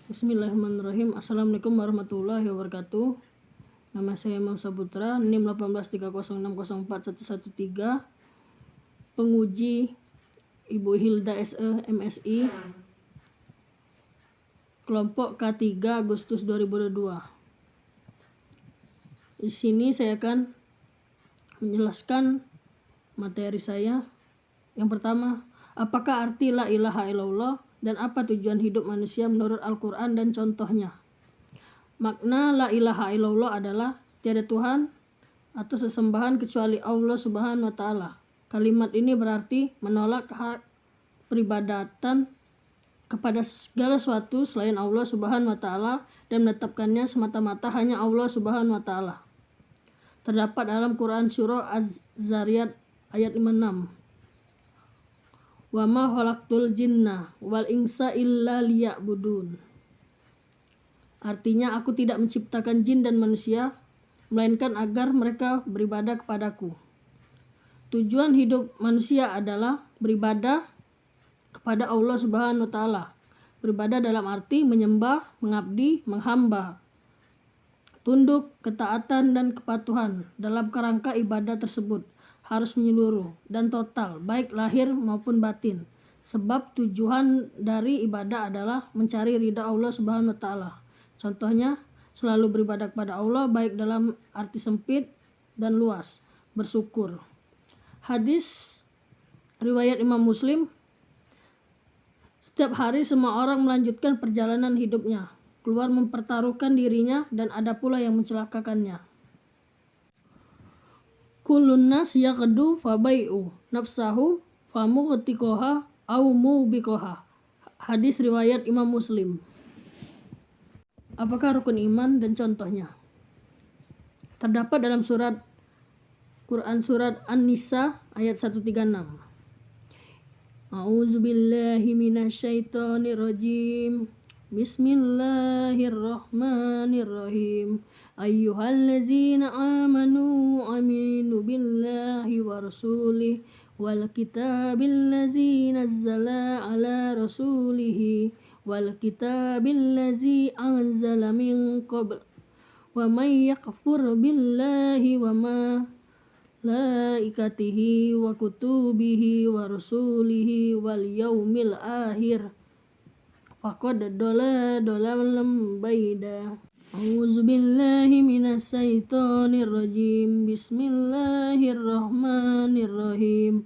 Bismillahirrahmanirrahim. Assalamualaikum warahmatullahi wabarakatuh. Nama saya Imam Saputra, NIM 18306041113. Penguji Ibu Hilda SE MSI, kelompok K3 Agustus 2022. Di sini saya akan menjelaskan materi saya. Yang pertama, apakah arti la ilaha illallah dan apa tujuan hidup manusia menurut Al-Quran dan contohnya? Makna la ilaha illallah adalah tiada Tuhan atau sesembahan kecuali Allah Subhanahu wa Ta'ala. Kalimat ini berarti menolak hak peribadatan kepada segala sesuatu selain Allah Subhanahu wa Ta'ala dan menetapkannya semata-mata hanya Allah Subhanahu wa Ta'ala. Terdapat dalam Quran surah Az-Zariyat ayat 56. Wa ma khalaqtul jinna wal insa illa liya'budun. Artinya, aku tidak menciptakan jin dan manusia melainkan agar mereka beribadah kepadaku. Tujuan hidup manusia adalah beribadah kepada Allah Subhanahu wa Ta'ala. Beribadah dalam arti menyembah, mengabdi, menghamba, tunduk, ketaatan dan kepatuhan. Dalam kerangka ibadah tersebut harus menyeluruh dan total, baik lahir maupun batin. Sebab tujuan dari ibadah adalah mencari ridha Allah Subhanahu wa Ta'ala. Contohnya, selalu beribadah kepada Allah baik dalam arti sempit dan luas, bersyukur. Hadis riwayat Imam Muslim, setiap hari semua orang melanjutkan perjalanan hidupnya, keluar mempertaruhkan dirinya dan ada pula yang mencelakakannya. Kullun nas yaqdu fabai'u nafsahu famughtiqaha au mubiqaha. Hadis riwayat Imam Muslim. Apakah rukun iman dan contohnya? Terdapat dalam Quran surat An-Nisa ayat 136. A'udzubillahi minasyaitonirrajim. Bismillahirrahmanirrahim. Ayyuhallazina amanu aminu billahi wa rasulih wal kitabil ladzi nazzala ala rasulih wal kitabil ladzi anzala min qabl wa may yakfur billahi wa malaikatihi wa kutubihi wa rasulihi wal yaumil akhir faqad dolalam baida. A'udzubillahi minasyaitonirrajim. Bismillahirrahmanirrahim.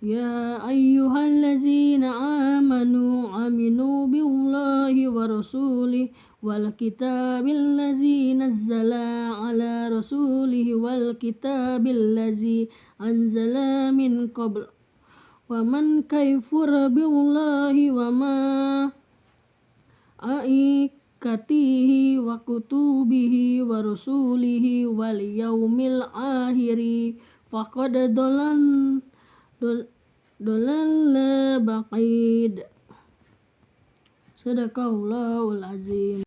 Ya ayyuhallazina amanu aminu billahi wa rasulih wal kitabil ladzi nazzala ala rasulih wal kitabil ladzi anzala min qabl wa man kayfur billahi wa malaikatihi wa kutubihi wa rusulihi wal yaumil akhiri faqad dolalla baqid. Sadaqallahul azim.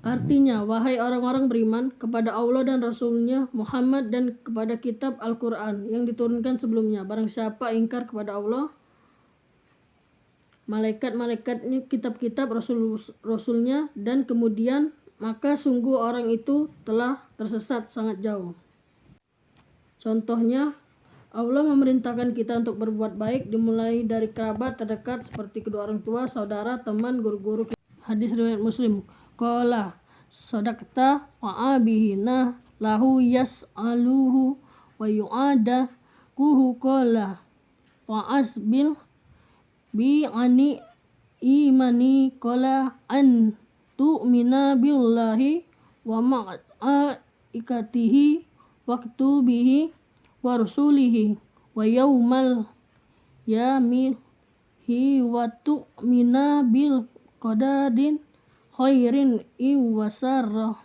Artinya, wahai orang-orang beriman kepada Allah dan Rasulnya Muhammad dan kepada kitab Al-Quran yang diturunkan sebelumnya, barang siapa ingkar kepada Allah, malaikat-malaikatnya, kitab-kitab Rasulnya dan kemudian, maka sungguh orang itu telah tersesat sangat jauh. Contohnya, Allah memerintahkan kita untuk berbuat baik dimulai dari kerabat terdekat seperti kedua orang tua, saudara, teman, guru-guru. Hadis riwayat Muslim. Qala sadaqta fa'abihina lahu yas'aluhu wa yu'adakuhu qala fa'asbil bi'ani imani qala an tu'mina billahi wa ma'ikatihi wa kutubihi wa rusulihi wa yaumal yamihi wa tu'mina bil qadarin khairin wa syarrah.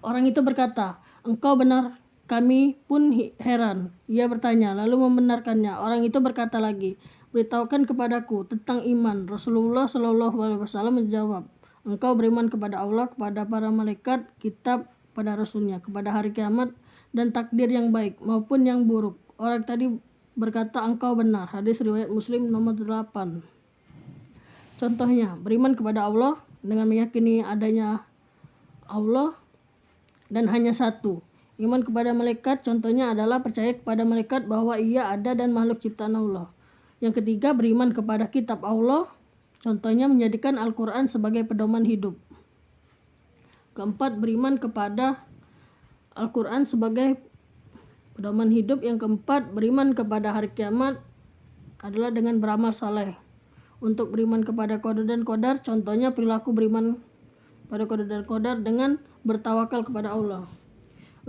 Orang itu berkata, engkau benar, kami pun heran. Ia bertanya, lalu membenarkannya. Orang itu berkata lagi, beritahukan kepadaku tentang iman. Rasulullah SAW menjawab, engkau beriman kepada Allah, kepada para malaikat, kitab, pada Rasulnya, kepada hari kiamat, dan takdir yang baik maupun yang buruk. Orang tadi berkata, engkau benar. Hadis riwayat Muslim nomor 8. Contohnya, beriman kepada Allah dengan meyakini adanya Allah dan hanya satu. Iman kepada malaikat contohnya adalah percaya kepada malaikat bahwa ia ada dan makhluk ciptaan Allah. Yang ketiga, beriman kepada kitab Allah, contohnya menjadikan Al-Quran sebagai pedoman hidup. Keempat, beriman kepada Al-Quran sebagai pedoman hidup. Yang keempat, beriman kepada hari kiamat adalah dengan beramal saleh. Untuk beriman kepada qada dan qadar, contohnya perilaku beriman pada qada dan qadar dengan bertawakal kepada Allah.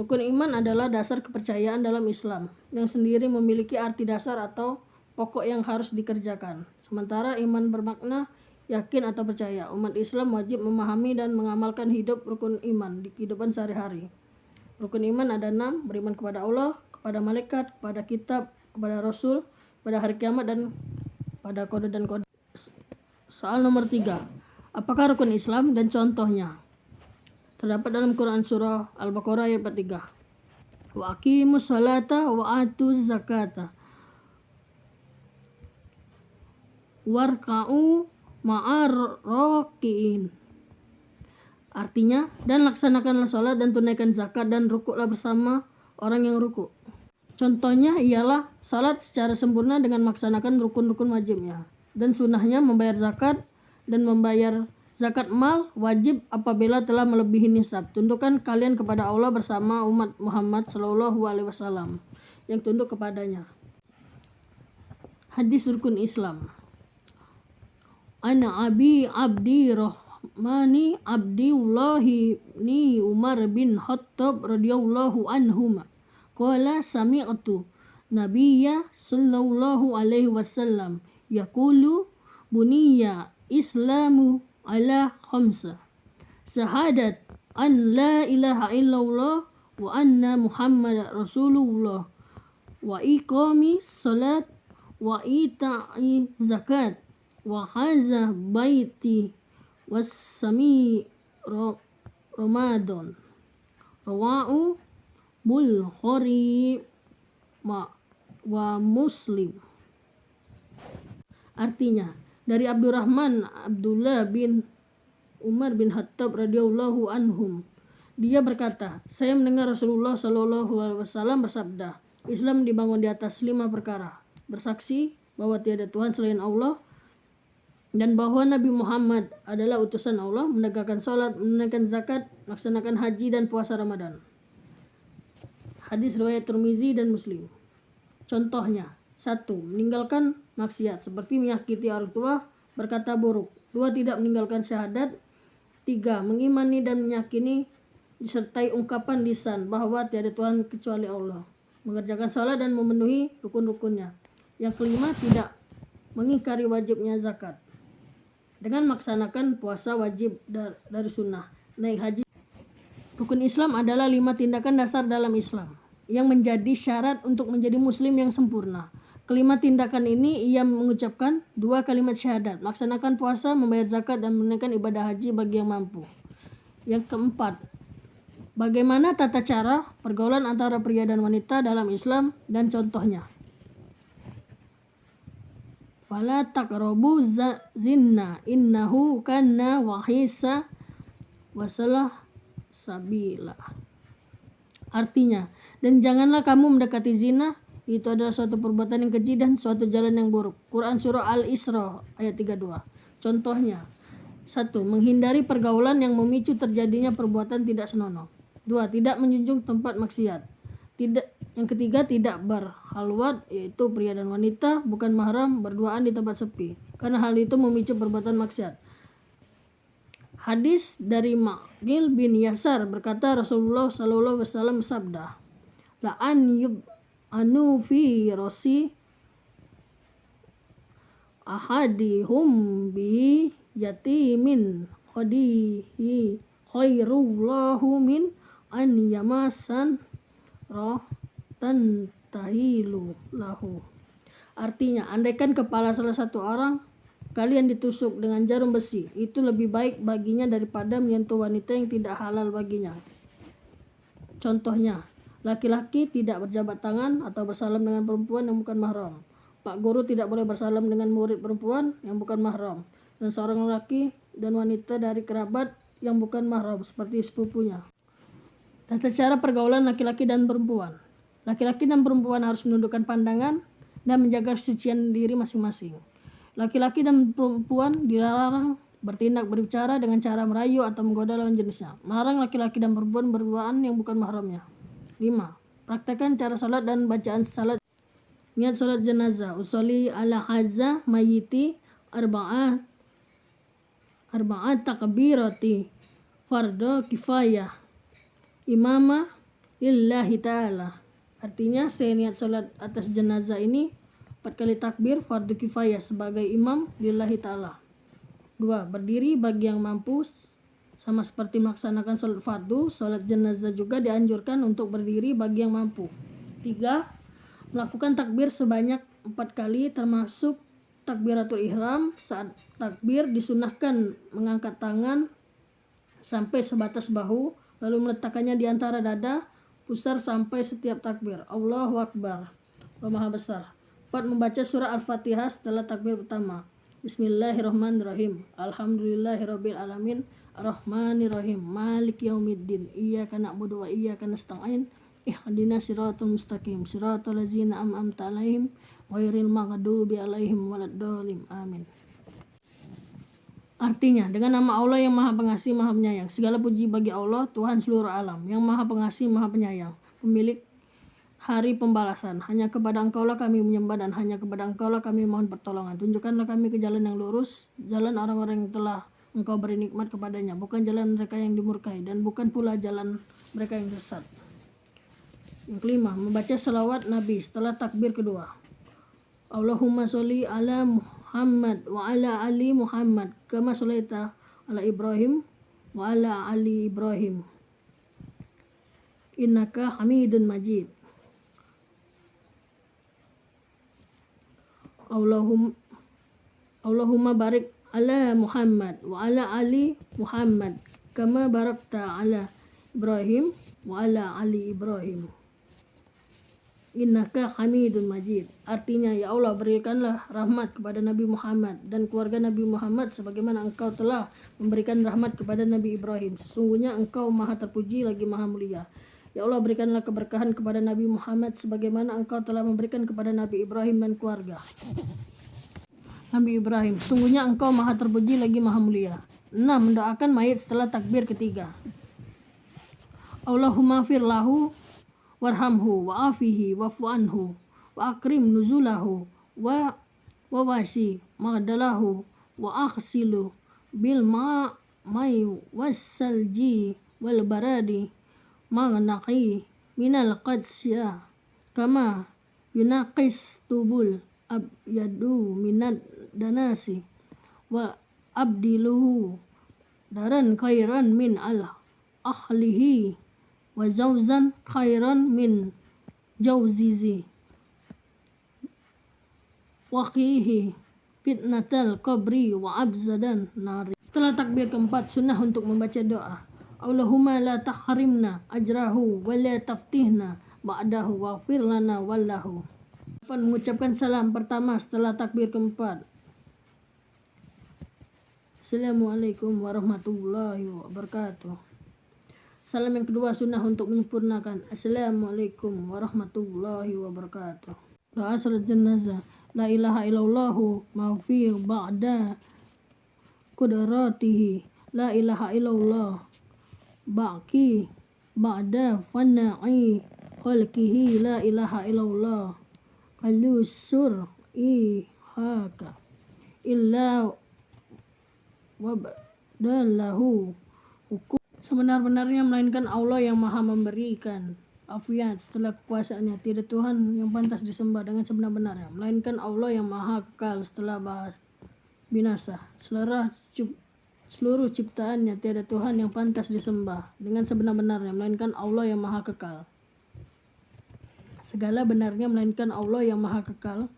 Rukun iman adalah dasar kepercayaan dalam Islam yang sendiri memiliki arti dasar atau pokok yang harus dikerjakan. Sementara iman bermakna yakin atau percaya. Umat Islam wajib memahami dan mengamalkan hidup rukun iman di kehidupan sehari-hari. Rukun iman ada 6, beriman kepada Allah, kepada malaikat, kepada kitab, kepada Rasul, pada hari kiamat, dan pada qada dan qadar. Soal nomor 3. Apakah rukun Islam dan contohnya? Terdapat dalam Quran surah Al-Baqarah ayat 43. Wa aqimus salata wa atuz zakata warka'u ma'ar raki'in. Artinya, dan laksanakanlah sholat dan tunaikan zakat dan rukuklah bersama orang yang rukuk. Contohnya ialah salat secara sempurna dengan melaksanakan rukun-rukun wajibnya, dan sunnahnya membayar zakat, dan membayar zakat mal wajib apabila telah melebihi nisab. Tundukkan kalian kepada Allah bersama umat Muhammad SAW yang tunduk kepadanya. Hadis rukun Islam. Ana abi abdi rahmani abdiullahi ni Umar bin Khattab radhiyallahu anhuma. Qala sami'tu Nabiyya sallallahu alaihi wasallam yaqulu buniyya islamu ala khamsa. Syahadat an la ilaha illallah wa anna Muhammad rasulullah wa iqami salat wa ita'i zakat wa haza baiti wassami Ramadan. Rawahu Bukhari wa Muslim. Artinya, dari Abdurrahman Abdullah bin Umar bin Khattab radhiyallahu anhum, dia berkata, saya mendengar Rasulullah sallallahu alaihi wasallam bersabda, Islam dibangun di atas 5 perkara: bersaksi bahwa tiada Tuhan selain Allah dan bahwa Nabi Muhammad adalah utusan Allah, menegakkan salat, menunaikan zakat, melaksanakan haji dan puasa Ramadan. Hadis riwayat Tirmizi dan Muslim. Contohnya, 1. Meninggalkan maksiat seperti menyakiti orang tua, berkata buruk. 2. Tidak meninggalkan syahadat. 3. Mengimani dan meyakini disertai ungkapan lisan bahwa tiada Tuhan kecuali Allah. Mengerjakan salat dan memenuhi rukun-rukunnya. Yang kelima, tidak mengingkari wajibnya zakat dengan melaksanakan puasa wajib dari sunnah, naik haji. Rukun Islam adalah 5 tindakan dasar dalam Islam yang menjadi syarat untuk menjadi muslim yang sempurna. Kelima tindakan ini ia mengucapkan 2 kalimat syahadat, melaksanakan puasa, membayar zakat, dan menunaikan ibadah haji bagi yang mampu. Yang keempat, bagaimana tata cara pergaulan antara pria dan wanita dalam Islam dan contohnya. Wala taqrabu zina innahu kana wahisa wasalah sabila. Artinya, dan janganlah kamu mendekati zina, itu adalah suatu perbuatan yang keji dan suatu jalan yang buruk. Quran surah Al-Isra ayat 32. Contohnya, 1. Menghindari pergaulan yang memicu terjadinya perbuatan tidak senonoh. 2. Tidak menjunjung tempat maksiat. Yang ketiga, tidak berhalwat, yaitu pria dan wanita bukan mahram berduaan di tempat sepi, karena hal itu memicu perbuatan maksiat. Hadis dari Ma'qil bin Yasar berkata, Rasulullah sallallahu alaihi wasallam bersabda, la an yub'anu fi rasi ahadihum bi yatimin khadihi khairullahu min an yamasan rohtan tahilu lahu. Artinya, andaikan kepala salah satu orang kalian ditusuk dengan jarum besi, itu lebih baik baginya daripada menyentuh wanita yang tidak halal baginya. Contohnya, laki-laki tidak berjabat tangan atau bersalam dengan perempuan yang bukan mahram. Pak guru tidak boleh bersalam dengan murid perempuan yang bukan mahram. dan seorang laki dan wanita dari kerabat yang bukan mahram seperti sepupunya. Tata cara pergaulan laki-laki dan perempuan. Laki-laki dan perempuan harus menundukkan pandangan dan menjaga kesucian diri masing-masing. Laki-laki dan perempuan dilarang bertindak berbicara dengan cara merayu atau menggoda lawan jenisnya. Melarang laki-laki dan perempuan berduaan yang bukan mahramnya. 5. Praktekkan cara salat dan bacaan salat. Niat salat jenazah. Usolli ala hazza mayyiti arba'at takbirati fardu kifayah imamah lillahi ta'ala. Artinya saya niat salat atas jenazah ini 4 kali takbir fardu kifayah sebagai imam lillahi ta'ala. 2. Berdiri bagi yang mampu. Sama seperti melaksanakan salat fardu, salat jenazah juga dianjurkan untuk berdiri bagi yang mampu. 3. Melakukan takbir sebanyak 4 kali termasuk takbiratul ihram. Saat takbir disunahkan mengangkat tangan sampai sebatas bahu, lalu meletakkannya di antara dada pusar sampai setiap takbir. Allahu Akbar, Allah Maha Besar. 4. Membaca surah Al-Fatihah setelah takbir pertama. Bismillahirrahmanirrahim. Alhamdulillahirabbil alamin. Ar-Rahmanirrahim. Maliki yaumiddin. Iyyaka na'budu wa iyyaka nasta'in. Ihdinas siratal mustaqim. Siratal ladzina an'amta 'alaihim ghairil maghdubi 'alaihim waladdallin. Amin. Artinya, dengan nama Allah yang Maha Pengasih, Maha Penyayang. Segala puji bagi Allah, Tuhan seluruh alam, yang Maha Pengasih, Maha Penyayang, pemilik hari pembalasan. Hanya kepada Engkaulah kami menyembah dan hanya kepada Engkaulah kami mohon pertolongan. Tunjukkanlah kami ke jalan yang lurus, jalan orang-orang yang telah Engkau beri nikmat kepadanya, bukan jalan mereka yang dimurkai dan bukan pula jalan mereka yang sesat. Yang kelima, membaca selawat Nabi setelah takbir kedua. Allahumma sholli ala Muhammad wa ala ali Muhammad kama sholaita ala Ibrahim wa ala ali Ibrahim innaka Hamidun Majid. Allahumma barik ala Muhammad wa ala ali Muhammad kama barakta ala Ibrahim wa ala ali Ibrahim innaka Hamidun Majid. Artinya, ya Allah, berikanlah rahmat kepada Nabi Muhammad dan keluarga Nabi Muhammad sebagaimana Engkau telah memberikan rahmat kepada Nabi Ibrahim. Sesungguhnya Engkau Maha terpuji lagi Maha mulia. Ya Allah, berikanlah keberkahan kepada Nabi Muhammad sebagaimana Engkau telah memberikan kepada Nabi Ibrahim dan keluarga Nabi Ibrahim. Sesungguhnya Engkau Maha terpuji lagi Maha mulia. 6. Mendoakan mayit setelah takbir ketiga. Allahumma firlahu warhamhu wa afihi wa'fu anhu wa akrim nuzulahu wa wasi magdalahu wa aghsilu bil ma'i wassalji wal baradi maghnaqi minal qadsya kama yunaqis tubul abyadu minad danasi wa abdiluhu daran khairan min al ahlihi wa zawzan khairan min jawzizi waqihi fitnatal qabri wa abzadan nari. Setelah takbir keempat, sunnah untuk membaca doa. Allahumma la tahrimna ajrahu wa la taftihna ba'dahu waghfir lana wallahu. Mengucapkan salam pertama setelah takbir keempat. Assalamualaikum warahmatullahi wabarakatuh. Salam yang kedua sunnah untuk menyempurnakan. Assalamualaikum warahmatullahi wabarakatuh. Doa salat jenazah. La ilaha illallahu ma fi ba'da qudratihi. La ilaha illallah ba'ki ba'da fana'i khalqihi. La ilaha illallah qalusur ihaka illa wabdalahu hukum. Sebenar-benarnya melainkan Allah yang Maha memberikan afiat setelah kekuasaannya. Tidak Tuhan yang pantas disembah dengan sebenar-benarnya melainkan Allah yang Maha kekal setelah binasa. Seluruh ciptaannya tiada Tuhan yang pantas disembah dengan sebenar-benarnya melainkan Allah yang Maha kekal. Segala benarnya melainkan Allah yang Maha kekal.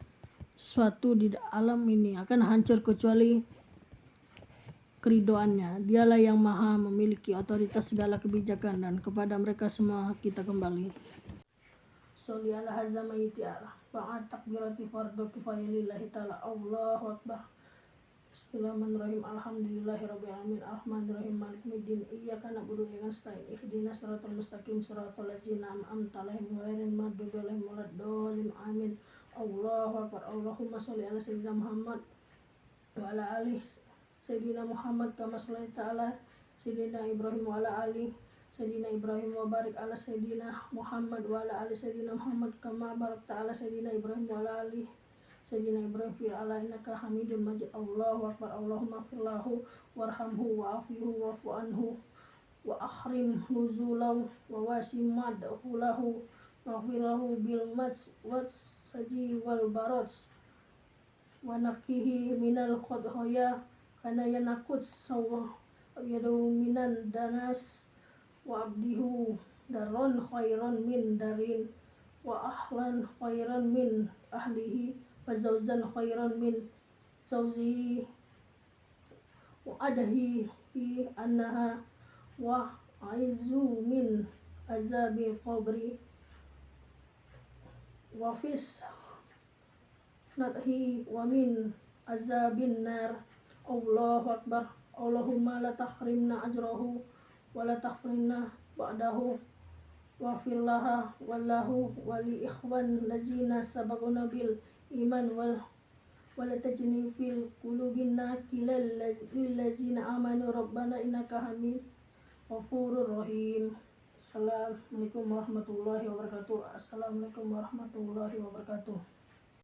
Sesuatu di alam ini akan hancur kecuali keridoannya. Dialah yang Maha memiliki otoritas segala kebijakan dan kepada mereka semua kita kembali. Sholli ala hazza mayyiti ala ba'at takbirati fardu kifayah lillahi ta'ala. Allahu Akbar. Bismillahirrahmanirrahim. Alhamdulillahirabbil alamin. Arrahmanirrahim. Maliki yaumiddin. Iyyaka na'budu wa iyyaka nasta'in. Ihdinas siratal mustaqim. Siratal ladzina an'amta 'alaihim ghairil maghdubi 'alaihim waladdallin. Amin. Allahu akbar. Allahumma shalli ala sayyidina Muhammad wa ala ali sayyidina Muhammad kama shallaita ala sayyidina Ibrahim wa ala ali sayyidina Ibrahim wa barik ala sayyidina Muhammad wa ala ali sayyidina Muhammad kama barakta ala sayyidina Ibrahim wa ala ali sayyidina Ibrahim fil alamin innaka Hamidum Majid. Allahu akbar. Allahumma firlahu warhamhu wa'afihu wa'fu anhu wa akhrim nuzulahu wa wasimad lahu maghfirahu bil saji wal baraj wa naqihi minal khadhaya kana yanaqut sawa yadu minan danas wa abdihu daron khairan min darin wa ahlan khairan min ahlihi wa zawzan khairan min zawzihi wa adahi annaha wa aizu min azabil qabri wa fis nadhi wa min azabin nar. Allahu akbar. Allahumma la tahrimna ajrahu wa la tahrimna ba'dahu wa fillaha wallahu wa li ikhwan lazina sabaquna bil iman wa la tajni fil qulubina kilal lazina amanu rabbana innaka hamid ghafurur rahim. Assalamualaikum warahmatullahi wabarakatuh. Assalamualaikum warahmatullahi wabarakatuh.